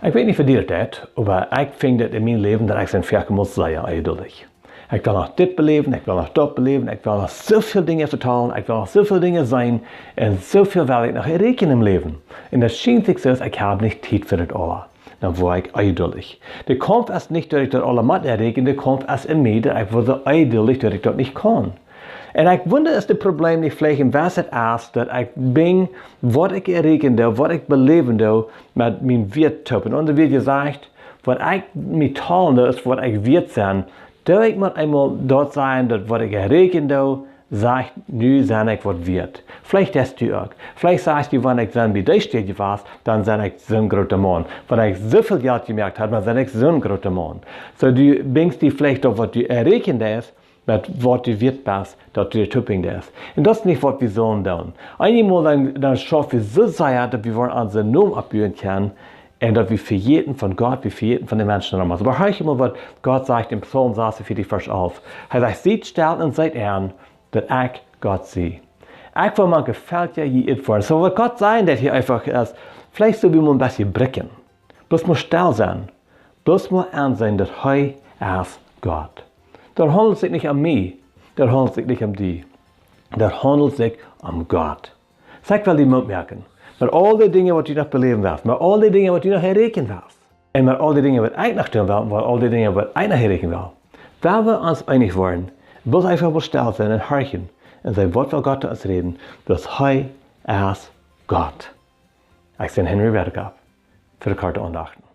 Ik weet niet voor dir dat, maar ik vind dat in mijn leven dat ik zijn werken moet zijn eindelijk. Ik wil nog dit beleven, ik wil nog dat beleven, ik wil nog zoveel dingen vertalen, ik wil nog zoveel dingen zijn en zoveel wil ik nog rekenen im leven. En dat schijnt zich zo, ik heb niet tijd voor het alle. Dan word ik eindelijk. De Kampf ist nicht, dass ich das alle matt erregen, der Kampf ist in mir, dass ich so eindelijk dass ich das nicht kann. En ik wonder is het probleem niet vielleicht in was het is dat ik ben wat ik erregen doe, wat ik beleven doe met mijn weertuppen. Und er wird gesagt, wat ik mitteilen doe is wat ik weet zijn. Doe ik moet eenmaal dort zijn dat wat ik erregen doe, sagt, nu zijn ik wat weet. Vielleicht hast du ook. Vielleicht sagst du, wenn ich dann bei dir stehe was, dann bin ich so ein großer Mann. Wenn ich so viel Geld gemerkt habe, dann bin ich so ein großer Mann. So du bringst die vielleicht auf, was du erregen hast, met wat du wird bist, dat du tupping ist. Und das ist nicht, was wir sollen tun. Einmal dann schaffen wir so sehr, dass wir unseren Namen abbauen können und dass wir verjäten von Gott, wir verjäten von den Menschen. Aber hör ich mal, was Gott sagt im Psalm 46, Vers 11. Er sagt, seht still und seid ern, dass ich Gott sehe. Ich will, man gefällt ja je vor. So was Gott sagen, dass hier einfach ist, vielleicht so wie man ein bisschen bricken. Bloß mal still sein. Bloß mal ansehen, dass er ist Gott. Dat handelt zich niet om mij, dat handelt zich niet om die. Dat handelt zich om God. Zeg wel die moet merken. Met al die dingen wat je nog beleven wilt, met al die dingen wat je nog herrekenen wilt. En met al die dingen wat ik nog doen wil, met al die dingen wat ik nog herrekenen wil. Waar we ons einig worden, wil einfach besteld zijn en harken. En zijn wat wil God te ons reden, dat hij is God. Ik ben Henry Redekopp voor de korte aandachten.